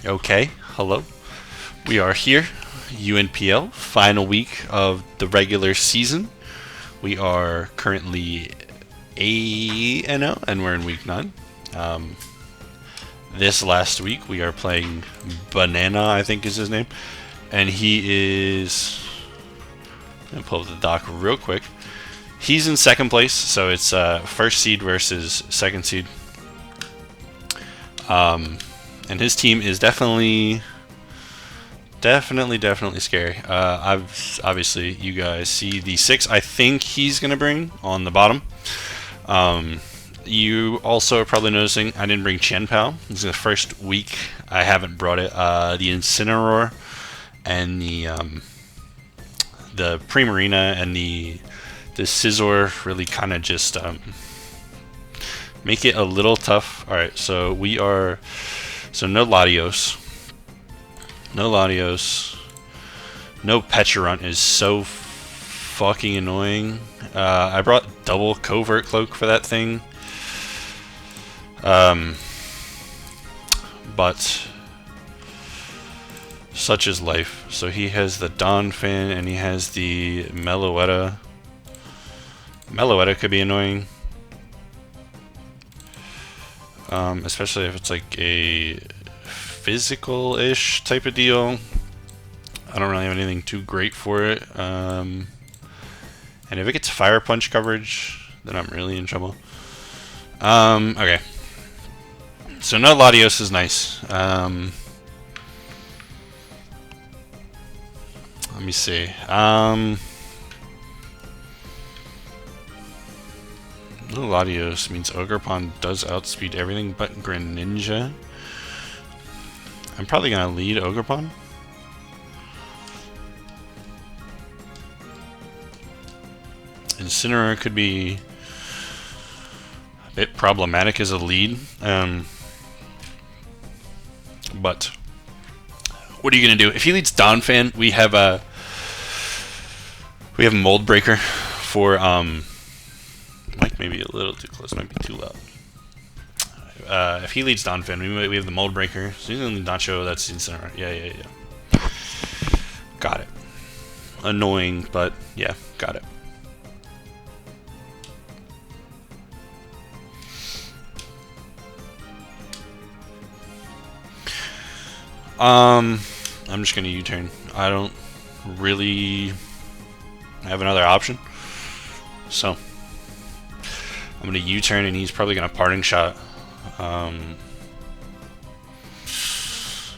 Okay, hello. We are here, UNPL, final week of the regular season. We are currently 8-0, and we're in week 9. Um, this last week, we are playing Banana, I think is his name, and he is. I'm gonna pull up the doc real quick. He's in second place, so it's first seed versus second seed. And his team is definitely scary. Obviously you guys see the 6 I think he's gonna bring on the bottom. You also are probably noticing I didn't bring Chen Pao. This is the first week I haven't brought it. The Incineroar and the Primarina and the Scizor really kind of just make it a little tough. All right, so no Latios. No Latios. No Pecharunt is so fucking annoying. I brought double Covert Cloak for that thing. But such is life. So he has the Donphin and he has the Meloetta. Meloetta could be annoying. Especially if it's like a physical-ish type of deal. I don't really have anything too great for it. And if it gets Fire Punch coverage, then I'm really in trouble. Okay. So no Latios is nice. Let me see. No Latios means Ogerpon does outspeed everything but Greninja. I'm probably gonna lead Ogerpon. Incineroar could be a bit problematic as a lead, but what are you gonna do? If he leads Donphan, we have a Mold Breaker for mic maybe a little too close, might be too loud. If he leads Donphan, we have the Mold Breaker. So he's gonna Nacho. That's Incineroar. Yeah. Got it. Annoying, but yeah, got it. I'm just gonna U-turn. I don't really have another option, so I'm gonna U-turn, and he's probably gonna Parting Shot.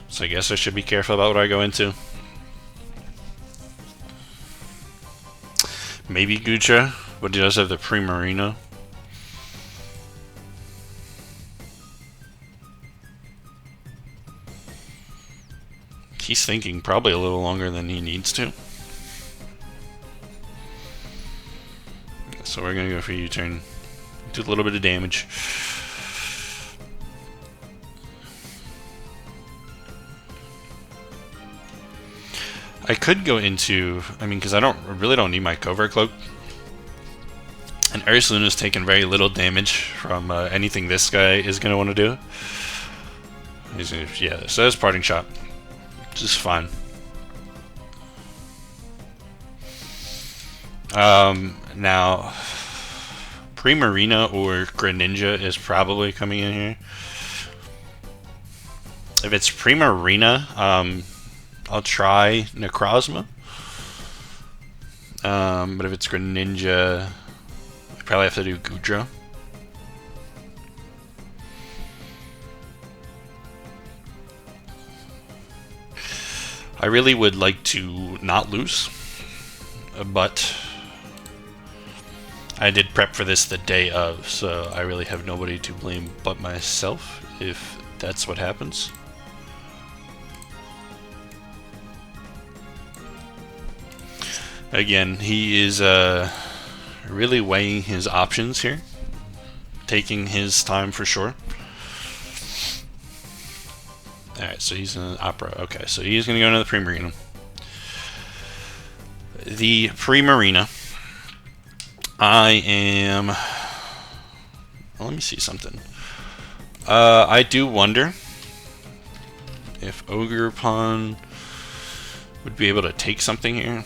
So I guess I should be careful about what I go into. Maybe Gucha, but he does have the Primarina. He's thinking probably a little longer than he needs to. So we're gonna go for U-turn. Do a little bit of damage. I could go into, because I really don't need my Covert Cloak. And Ursaluna's taken very little damage from anything this guy is going to want to do. Yeah, so that's Parting Shot. Just fine. Now, Primarina or Greninja is probably coming in here. If it's Primarina, I'll try Necrozma. But if it's Greninja, I probably have to do Goodra. I really would like to not lose, but I did prep for this the day of, so I really have nobody to blame but myself if that's what happens. Again, he is really weighing his options here, taking his time for sure. Alright, so he's in an Opera. Okay, so he's going to go into the Primarina. The Primarina, I am... Well, let me see something. I do wonder if Ogre Pawn would be able to take something here.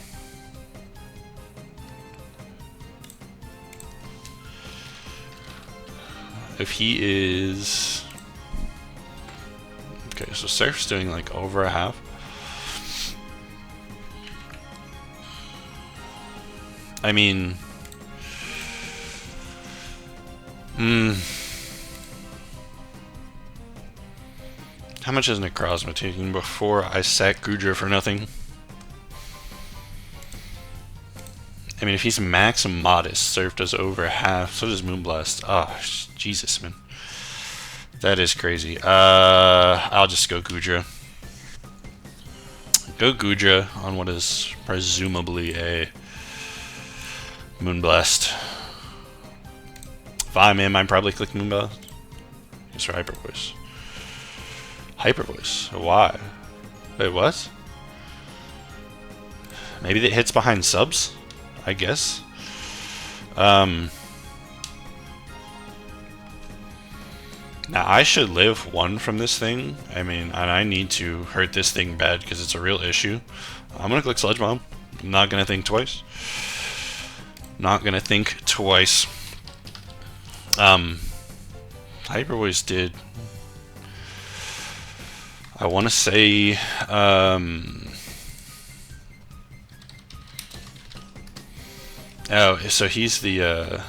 If he is... Okay, so Surf's doing like over a half. I mean... How much is Necrozma taking before I sack Gudra for nothing? I mean, if he's max modest, Surf does over half, so does Moonblast. Oh, Jesus, man. That is crazy. I'll just go Gudra. Go Gudra on what is presumably a Moonblast. If I'm in, I'd probably click Moonblast. Just for Hyper Voice. Hyper Voice? Why? Wait, what? Maybe that hits behind subs? I guess. Now I should live one from this thing. I mean, and I need to hurt this thing bad because it's a real issue. I'm gonna click Sludge Bomb. I'm not gonna think twice. Not gonna think twice. Hyper Voice did. I want to say. Oh, so he's the,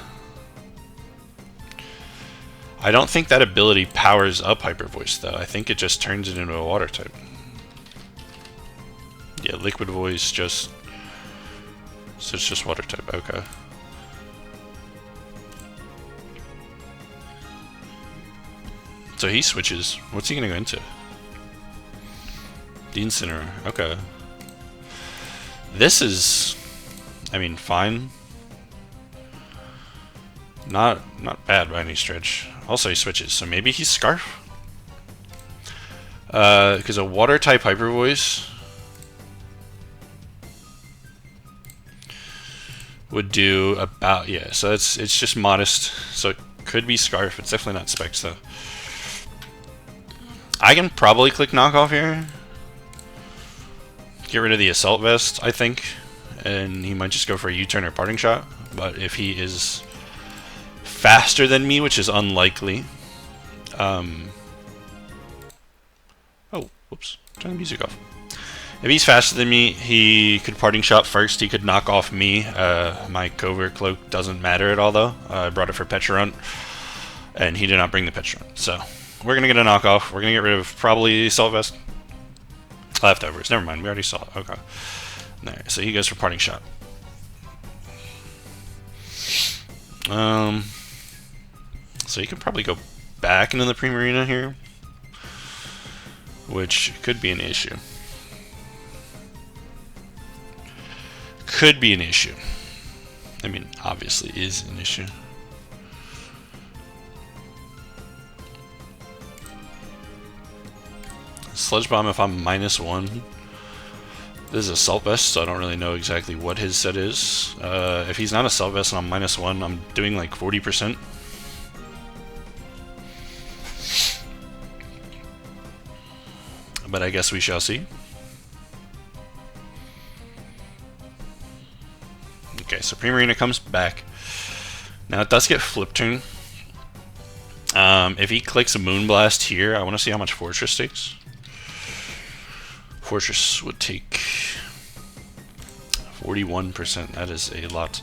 I don't think that ability powers up Hyper Voice, though. I think it just turns it into a water type. Yeah, Liquid Voice just... So it's just water type, okay. So he switches. What's he gonna go into? The Incineroar, okay. This is... I mean, fine. Not bad by any stretch. Also, he switches, so maybe he's Scarf. Because a water type Hyper Voice would do about, yeah. So it's just modest. So it could be Scarf. It's definitely not Specs though. I can probably click Knockoff here. Get rid of the Assault Vest, I think, and he might just go for a U-turn or Parting Shot. But if he is faster than me, which is unlikely. Oh, whoops. Turn the music off. If he's faster than me, he could Parting Shot first. He could knock off me. My Covert Cloak doesn't matter at all, though. I brought it for Pecharunt, and he did not bring the Pecharunt. So we're going to get a knockoff. We're going to get rid of probably Assault Vest. Leftovers. Never mind. We already saw it. Okay. Alright, so he goes for Parting Shot. So you can probably go back into the Primarina here, which could be an issue. Could be an issue. I mean, obviously is an issue. Sludge Bomb if I'm -1. This is Assault Vest, so I don't really know exactly what his set is. If he's not Assault Vest and I'm -1, I'm doing like 40%. But I guess we shall see. Okay, so Primarina comes back. Now it does get Flip Turn. If he clicks a Moonblast here, I want to see how much Fortress takes. Fortress would take 41%. That is a lot.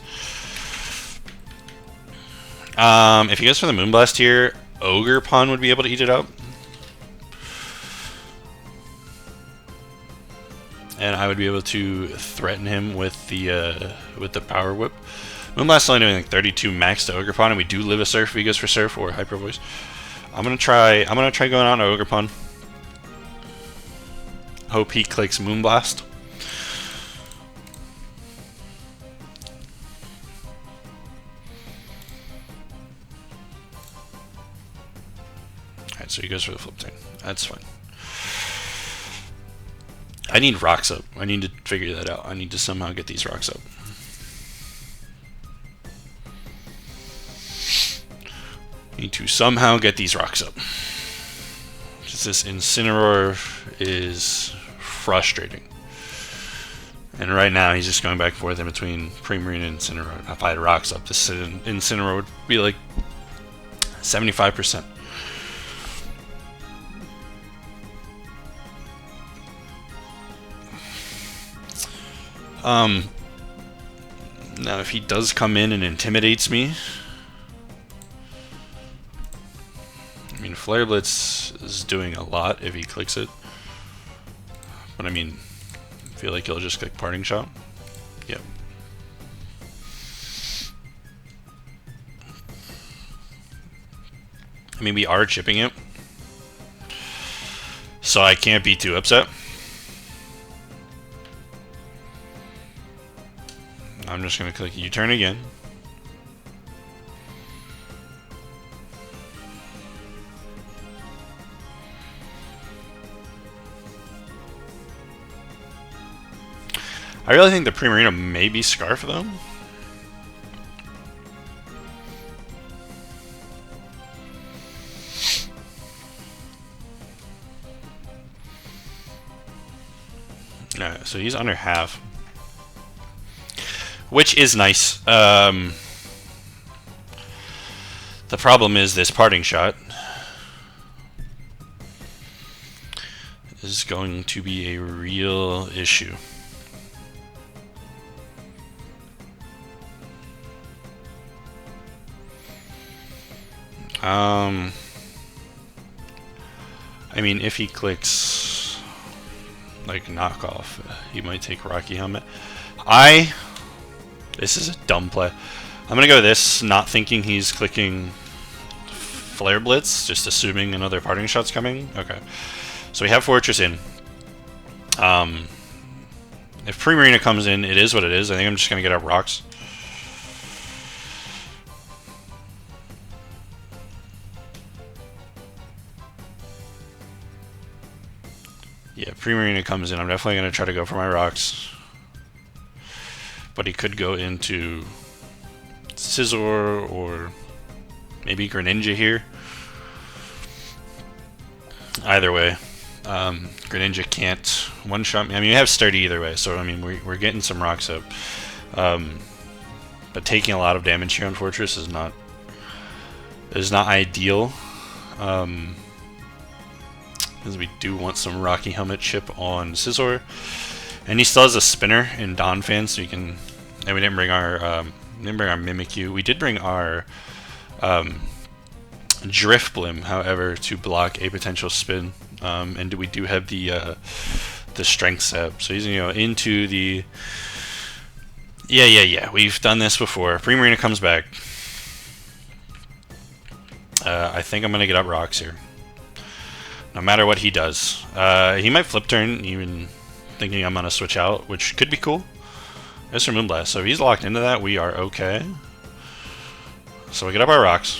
If he goes for the Moonblast here, Ogre Pawn would be able to eat it up. And I would be able to threaten him with the Power Whip. Moonblast's only doing like 32 max to Ogre Pawn, and we do live a Surf if he goes for Surf or Hyper Voice. I'm gonna try going on to Ogre Pawn. Hope he clicks Moonblast. Alright, so he goes for the Flip Turn. That's fine. I need rocks up. I need to figure that out. I need to somehow get these rocks up. Because this Incineroar is frustrating. And right now he's just going back and forth in between Primarine and Incineroar. If I had rocks up, this Incineroar would be like 75%. Now if he does come in and intimidates me, I mean, Flare Blitz is doing a lot if he clicks it. But I mean, I feel like he'll just click Parting Shot. Yep. I mean, we are chipping it, so I can't be too upset. I'm just going to click U-turn again. I really think the Primarina may be Scarf, though. Alright, so he's under half. Which is nice. The problem is this Parting Shot is going to be a real issue. I mean, if he clicks like knockoff, he might take Rocky Helmet. This is a dumb play. I'm gonna go this, not thinking he's clicking Flare Blitz, just assuming another Parting Shot's coming. Okay, so we have Fortress in. If Primarina comes in, it is what it is. I think I'm just gonna get up rocks. Yeah, Primarina comes in. I'm definitely going to try to go for my rocks. But he could go into Scizor or maybe Greninja here. Either way, Greninja can't one-shot me. I mean, we have Sturdy either way, so I mean, we're getting some rocks up. But taking a lot of damage here on Fortress is not ideal. Because we do want some Rocky Helmet chip on Scizor, and he still has a spinner in Donphan, so you can. And we didn't bring our Mimikyu. We did bring our Drifblim, however, to block a potential spin. And we do have the Strength Sap, so he's into the. Yeah. We've done this before. Primarina comes back. I think I'm gonna get up rocks here. No matter what he does. He might flip turn, even thinking I'm going to switch out, which could be cool. There's some Moonblast. So if he's locked into that, we are okay. So we get up our rocks.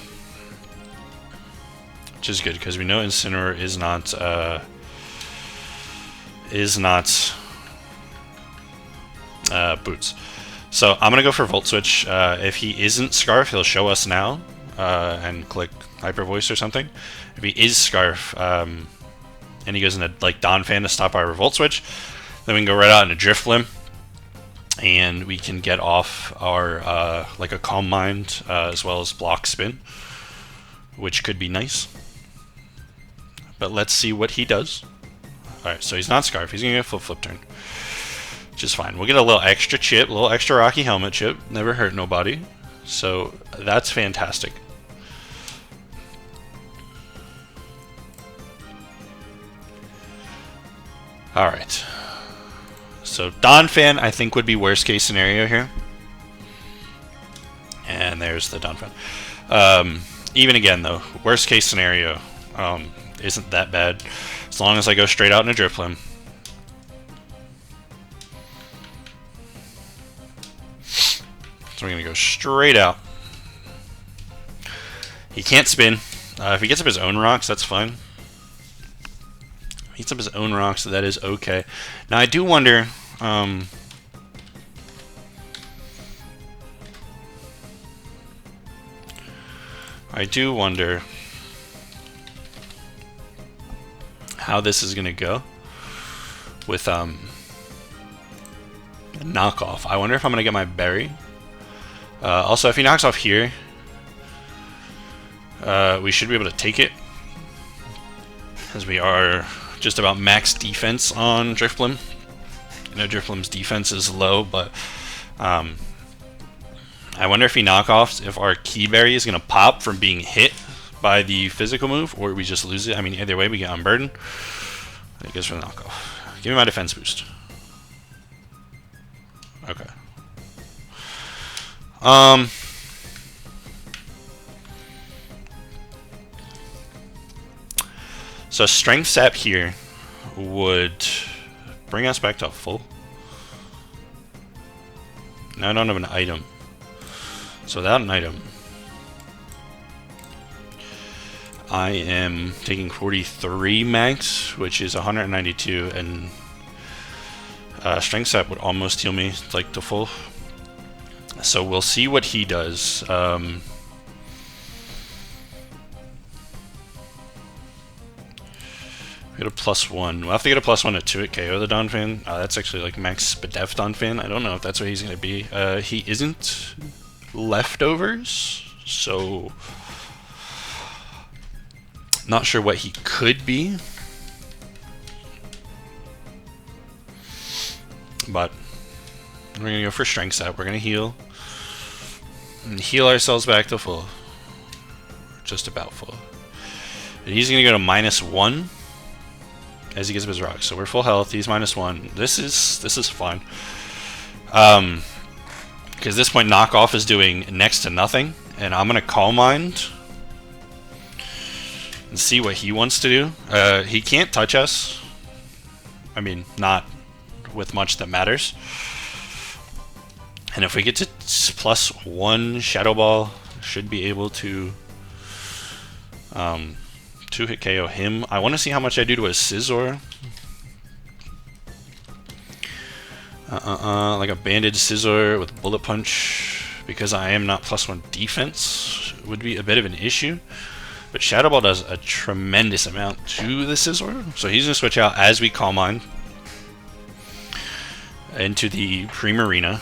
Which is good, because we know Incineroar is not Boots. So I'm going to go for Volt Switch. If he isn't Scarf, he'll show us now. And click Hyper Voice or something. If he is Scarf, and he goes into like Donphan to stop our Revolt Switch, then we can go right out into Drifblim, and we can get off our like a Calm Mind as well as Block Spin, which could be nice. But let's see what he does. Alright, so he's not Scarf, he's gonna get flip turn, which is fine. We'll get a little extra chip, a little extra Rocky Helmet chip, never hurt nobody, so that's fantastic. Alright. So Donphan, I think, would be worst case scenario here. And there's the Donphan. Even again, though, worst case scenario isn't that bad. As long as I go straight out in a Drifblim. So we're going to go straight out. He can't spin. If he gets up his own rocks, that's fine. He gets up his own rocks, so that is okay. Now I do wonder. how this is gonna go with knockoff. I wonder if I'm gonna get my berry. Also, if he knocks off here, we should be able to take it, as we are just about max defense on Drifblim. I know Drifblim's defense is low, but I wonder if he knockoffs, if our key berry is gonna pop from being hit by the physical move, or we just lose it. I mean, either way, we get unburdened. I guess for the knockoff. Give me my defense boost. Okay. So strength sap here would bring us back to a full. Now I don't have an item. So without an item, I am taking 43 max, which is 192, and strength sap would almost heal me like to full. So we'll see what he does. Get a +1. We'll have to get a +1 to 2-hit KO the Donphan. That's actually like max Spadef Donphan. I don't know if that's what he's going to be. He isn't leftovers, so not sure what he could be. But we're going to go for strength sap. We're going to heal. And heal ourselves back to full. Just about full. And he's going to go to -1 as he gets up his rocks. So we're full health. He's -1. This is fine. Because at this point, knockoff is doing next to nothing, and I'm going to Calm Mind and see what he wants to do. He can't touch us. I mean, not with much that matters. And if we get to +1 Shadow Ball, should be able to 2-hit KO him. I want to see how much I do to a Scizor. Like a banded Scizor with Bullet Punch, because I am not +1 defense, would be a bit of an issue. But Shadow Ball does a tremendous amount to the Scizor, so he's going to switch out as we Calm Mind into the Primarina.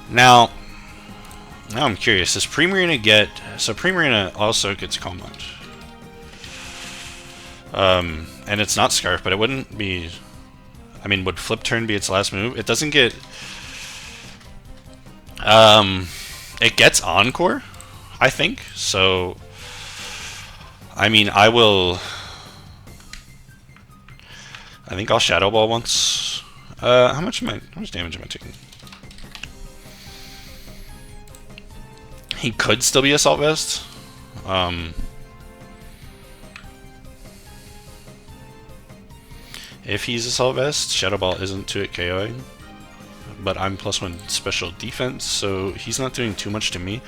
Now I'm curious, does Primarina get... So Primarina also gets Calm Mind. And it's not Scarf, but it wouldn't be... I mean, would Flip Turn be its last move? It doesn't get... it gets Encore, I think. So, I mean, I think I'll Shadow Ball once. How much damage am I taking? He could still be Assault Vest. If he's Assault Vest, Shadow Ball isn't 2-hit KOing. But I'm +1 special defense, so he's not doing too much to me.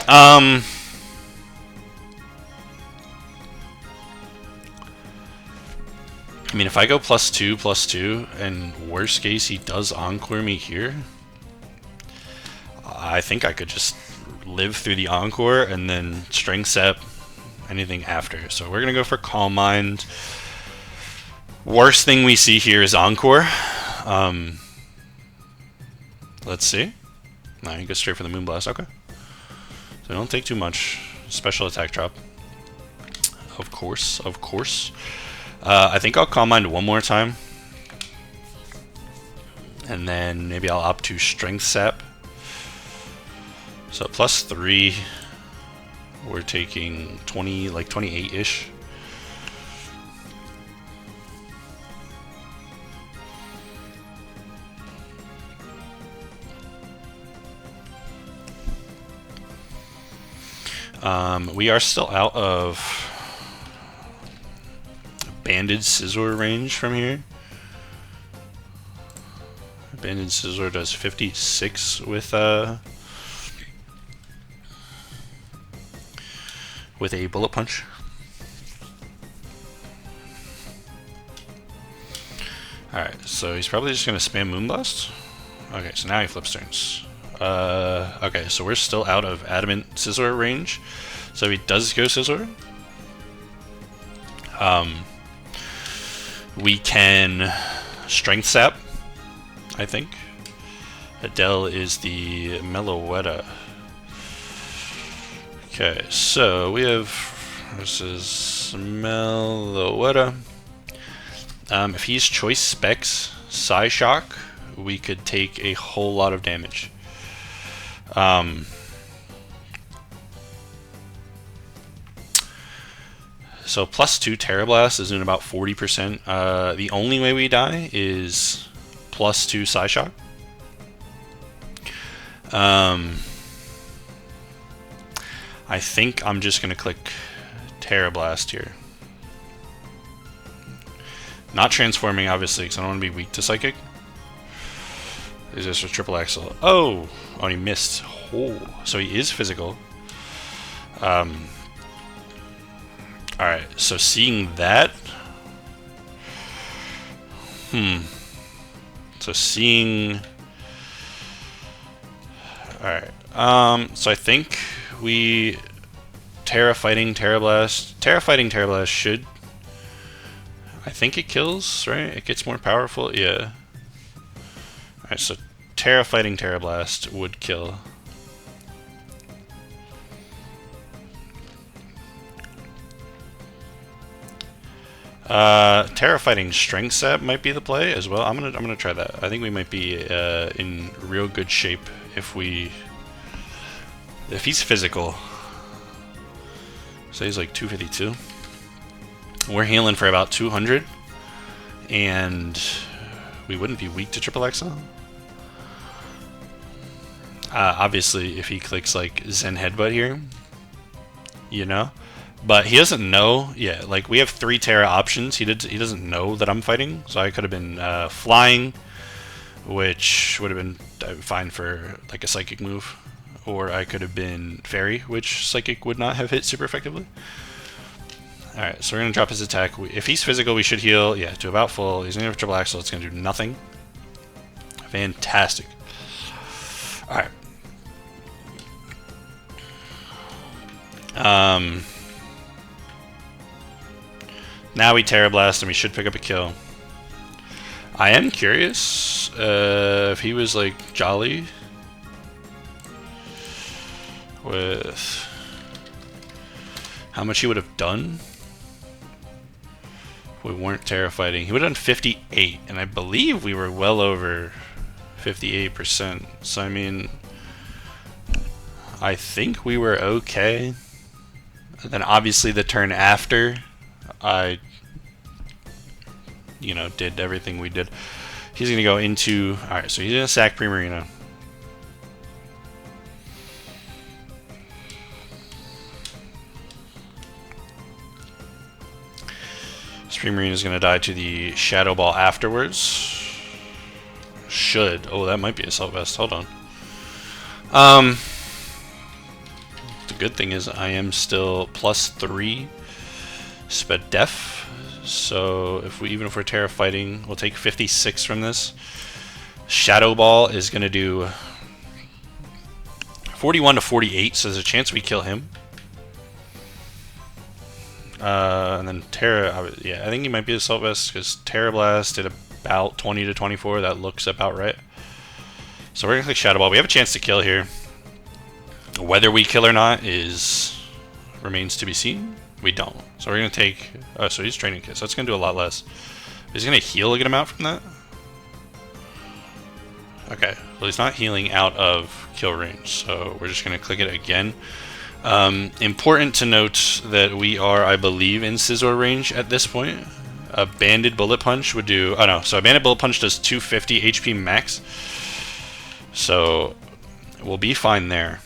I mean, if I go +2/+2, and worst case he does Encore me here, I think I could just live through the Encore and then Strength Sap anything after. So we're going to go for Calm Mind. Worst thing we see here is Encore. Let's see. No, he goes straight for the Moonblast. Okay. So don't take too much. Special attack drop. Of course, of course. I think I'll Calm Mind one more time. And then maybe I'll opt to Strength Sap. So +3, we're taking 20, like 28-ish. We are still out of Banded Scizor range from here. Banded Scizor does 56 with a Bullet Punch. Alright, so he's probably just going to spam Moonblast. Okay, so now he flips turns. Okay, so we're still out of Adamant Scizor range. So he does go Scizor. We can Strength Sap, I think. Adele is the Meloetta. Okay, so we have, this is Meloetta. If he's Choice Specs Psyshock, we could take a whole lot of damage. So +2 Terra Blast is in about 40%. The only way we die is +2 Psyshock. I think I'm just gonna click Terra Blast here. Not transforming, obviously, because I don't want to be weak to Psychic. Is this a triple axle? Oh, he missed. Oh, so he is physical. Alright, so seeing that... So seeing... Alright, so I think we... Terra Fighting Terra Blast should... I think it kills, right? It gets more powerful, yeah. Alright, so Terra Fighting Terra Blast would kill. Terra Fighting Strength Sap might be the play as well. I'm gonna try that. I think we might be in real good shape if he's physical. So he's like 252. We're healing for about 200, and we wouldn't be weak to triple XL. Obviously, if he clicks like Zen Headbutt here, you know. But he doesn't know. Yeah, like we have 3 Terra options. He doesn't know that I'm fighting, so I could have been flying, which would have been fine for like a Psychic move, or I could have been Fairy, which Psychic would not have hit super effectively. All right, so we're gonna drop his attack. If he's physical, we should heal. Yeah, to about full. He's gonna have triple axle. It's gonna do nothing. Fantastic. All right. Now we Terra Blast and we should pick up a kill. I am curious if he was like Jolly with how much he would have done if we weren't Terra Fighting. He would have done 58, and I believe we were well over 58%. So I mean, I think we were okay. And then obviously the turn after, I, you know, did everything we did. He's gonna go into, all right, so he's gonna sack Primarina. This Primarina is gonna die to the Shadow Ball afterwards. Should, oh, that might be a Assault Vest. Hold on. The good thing is I am still +3 Sped Def, so even if we're Terra Fighting, we'll take 56 from this. Shadow Ball is gonna do 41 to 48, so there's a chance we kill him. And then Terra, yeah, I think he might be Assault Vest because Terra Blast did about 20 to 24. That looks about right. So we're gonna click Shadow Ball. We have a chance to kill here. Whether we kill or not remains to be seen. We don't. So we're gonna take. Oh, so he's Training Kiss. That's gonna do a lot less. He's gonna heal a good amount from that. Okay. Well, he's not healing out of kill range, so we're just gonna click it again. Important to note that we are, I believe, in Scizor range at this point. A Banded Bullet Punch would do. Oh no. So a Banded Bullet Punch does 250 HP max. So we'll be fine there.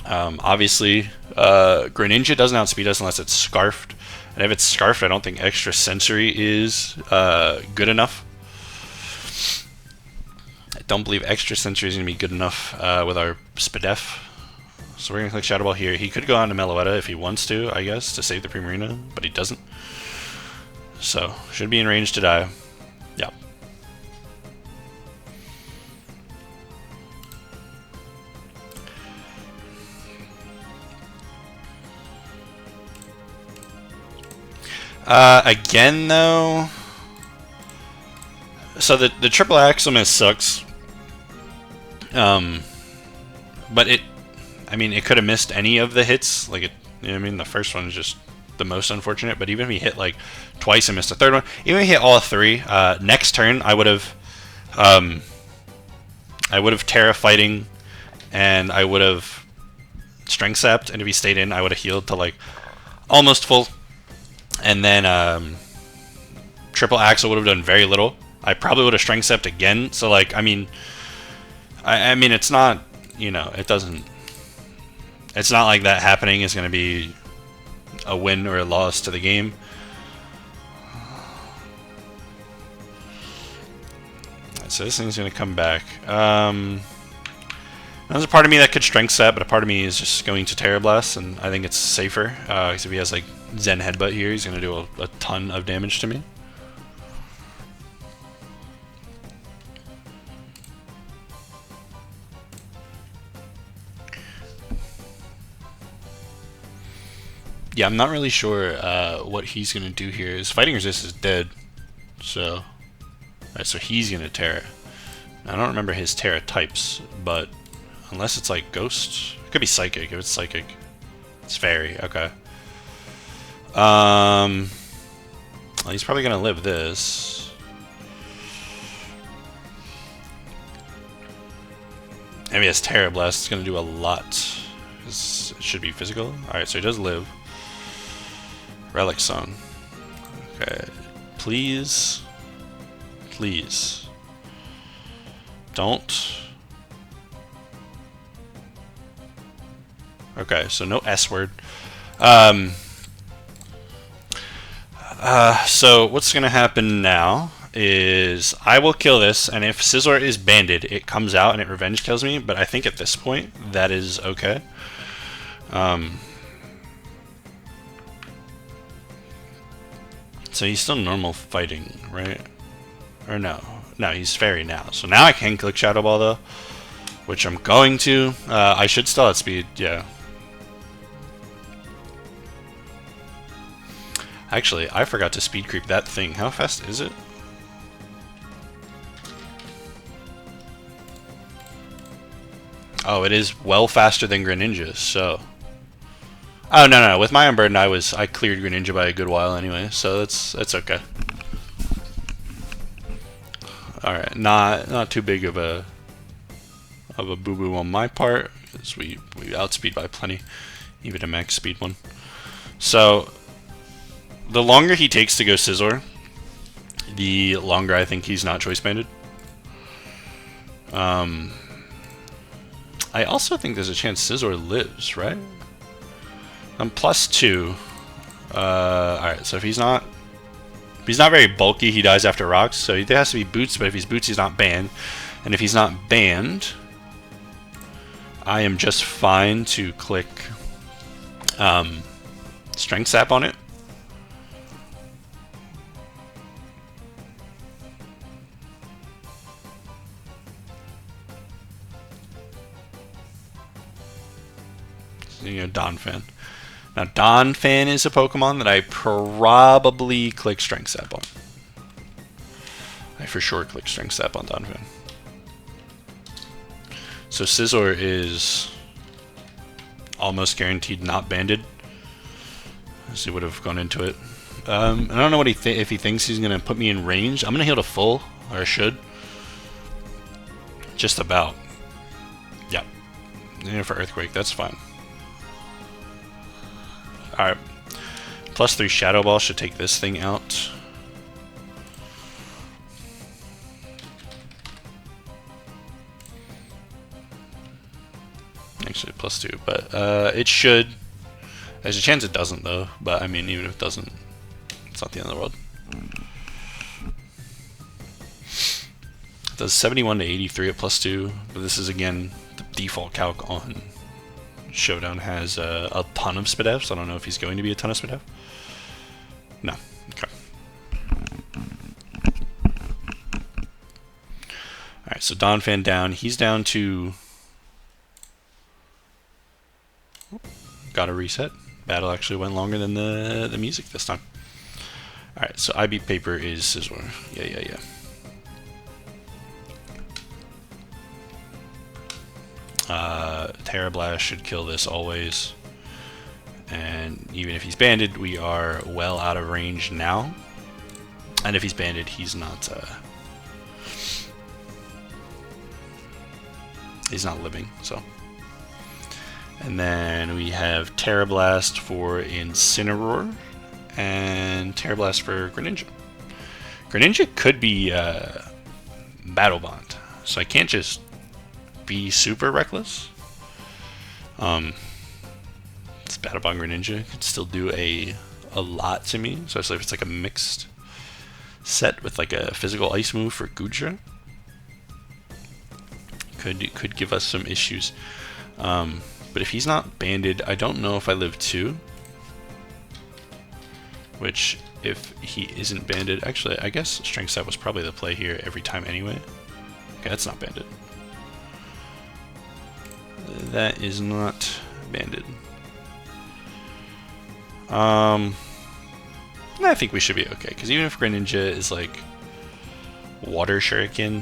Obviously, Greninja doesn't outspeed us unless it's Scarfed. And if it's Scarfed, I don't think Extra Sensory is good enough. I don't believe Extra Sensory is going to be good enough with our Spadef. So we're going to click Shadow Ball here. He could go on to Meloetta if he wants to, I guess, to save the Primarina, but he doesn't. So, should be in range to die. Yeah. Again, though... So the triple axle miss sucks. But it... I mean, it could have missed any of the hits. Like, you know what I mean? The first one is just the most unfortunate. But even if he hit, like, twice and missed the third one... Even if he hit all three, next turn, I would have... Terra fighting, and I would have strength sapped, and if he stayed in, I would have healed to, like, almost full. And then triple axle would have done very little. I probably would have strength sapped again. So, like, I mean, I mean, it's not, you know, it doesn't. It's not like that happening is going to be a win or a loss to the game. So this thing's going to come back. There's a part of me that could strength sap, but a part of me is just going to Terra Blast, and I think it's safer. Because if he has like Zen Headbutt here, he's going to do a ton of damage to me. Yeah, I'm not really sure what he's going to do here. His fighting resist is dead, so so he's going to Terra. I don't remember his Terra types, but unless it's like Ghost, it could be Psychic. If it's Psychic, it's Fairy. Okay. Well, he's probably going to live this. Maybe his Terra Blast is going to do a lot. It should be physical. Alright, so he does live. Relic Song. Okay. Please. Please. Don't. Okay, so no S word. So what's going to happen now is I will kill this, and if Scizor is banded, it comes out and it revenge kills me, but I think at this point, that is okay. So he's still normal fighting, right? Or no. No, he's Fairy now. So now I can click Shadow Ball, though, which I'm going to. I should still at speed, yeah. Actually, I forgot to speed creep that thing. How fast is it? Oh, it is well faster than Greninja, so... Oh, no. With my Unburden, I cleared Greninja by a good while anyway, so that's okay. Alright, not too big of a boo-boo on my part, because we outspeed by plenty, even a max speed one. So, the longer he takes to go Scizor, the longer I think he's not choice banded. I also think there's a chance Scizor lives, right? I'm +2. Alright, so if he's not very bulky, he dies after rocks, so there has to be boots, but if he's boots, he's not banned. And if he's not banned, I am just fine to click Strength Sap on it. You know, Donphan. Now, Donphan is a Pokemon that I probably click Strength Sap on. I for sure click Strength Sap on Donphan. So Scizor is almost guaranteed not banded, as he would have gone into it. I don't know what if he thinks he's going to put me in range. I'm going to heal to full, or I should. Just about. Yep. Yeah, for Earthquake, that's fine. Alright. +3 Shadow Ball should take this thing out. Actually, +2, but it should. There's a chance it doesn't, though, but I mean, even if it doesn't, it's not the end of the world. It does 71 to 83 at +2, but this is, again, the default calc on Showdown has a ton of Spadef, so I don't know if he's going to be a ton of Spadef. No. Okay. Alright, so Donphan down. He's down to... Got a reset. Battle actually went longer than the music this time. Alright, so I beat paper is scissor. Yeah. Terra Blast should kill this always. And even if he's banded, we are well out of range now. And if he's banded, he's not living, so. And then we have Terra Blast for Incineroar and Terra Blast for Greninja. Greninja could be Battle Bond, so I can't just be super reckless. It's Battle Bond Greninja could still do a lot to me, especially if it's like a mixed set with like a physical ice move for Gudra. Could give us some issues. But if he's not banded, I don't know if I live 2. Which, if he isn't banded, actually, I guess Strength Set was probably the play here every time anyway. Okay, that's not banded. That is not banded. I think we should be okay, because even if Greninja is like Water Shuriken,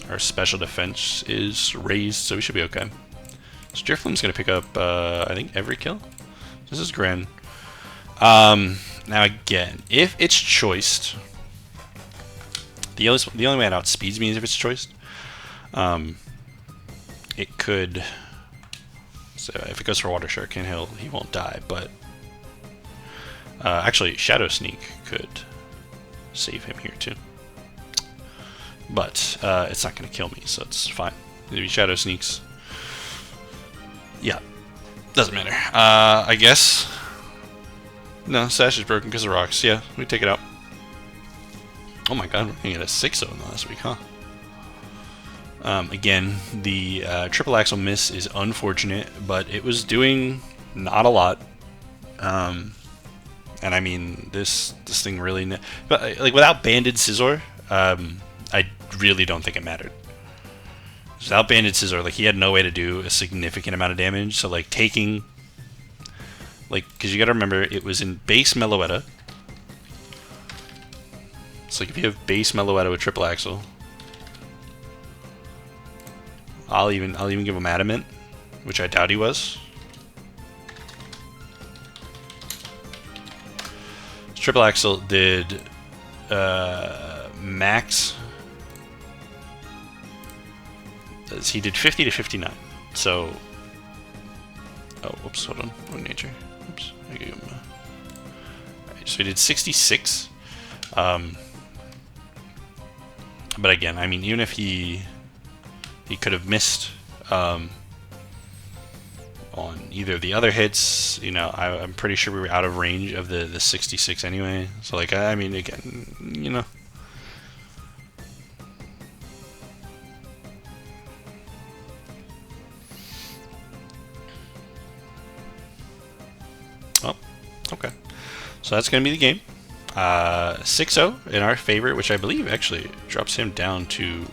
our special defense is raised, so we should be okay. So Drifloon's going to pick up, I think, every kill. This is Gren. Now again, if it's choiced, the only way it outspeeds me is if it's choiced. It could, so if it goes for Water Shuriken, he won't die, but actually Shadow Sneak could save him here too. But it's not going to kill me, so it's fine. Maybe Shadow Sneaks. Yeah, doesn't matter. I guess. No, Sash is broken because of rocks. Yeah, we take it out. Oh my god, we're going to get a 6-0 in the last week, huh? Again, the triple axle miss is unfortunate, but it was doing not a lot. And I mean, this thing really... But like without banded Scizor, I really don't think it mattered. Without banded Scizor, like he had no way to do a significant amount of damage. So like taking, like, because you got to remember it was in base Meloetta. So like if you have base Meloetta with triple axle, I'll even give him adamant, which I doubt he was. Triple axle did max. He did 50 to 59. So, oh, whoops, hold on, wrong nature. Oops, I gave him. Right, so he did 66. But again, I mean, even if he could have missed on either of the other hits, you know, I'm pretty sure we were out of range of the 66 anyway. So like, I mean, again, you know. Oh, okay. So that's going to be the game. 6-0 in our favor, which I believe actually drops him down to...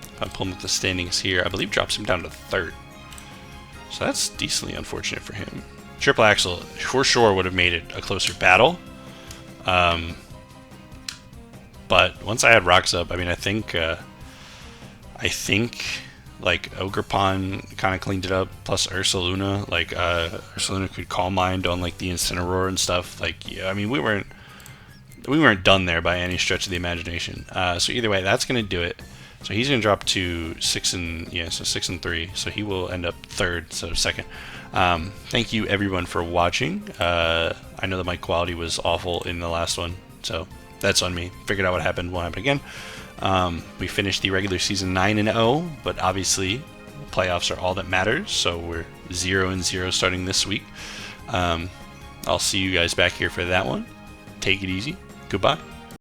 if I'm pulling up the standings here, I believe drops him down to 3rd. So that's decently unfortunate for him. Triple Axel for sure would have made it a closer battle. But once I had rocks up, I mean, I think like Ogerpon kind of cleaned it up, plus Ursaluna. Like Ursaluna could Calm Mind on like the Incineroar and stuff. Like, yeah, I mean, we weren't done there by any stretch of the imagination. So either way, that's gonna do it. So he's gonna drop to 6 and 3. So he will end up 3rd, so 2nd. Thank you everyone for watching. I know the mic quality was awful in the last one, so that's on me. Figured out what happened, won't happen again. We finished the regular season 9-0, but obviously playoffs are all that matters. So we're 0-0 starting this week. I'll see you guys back here for that one. Take it easy. Goodbye.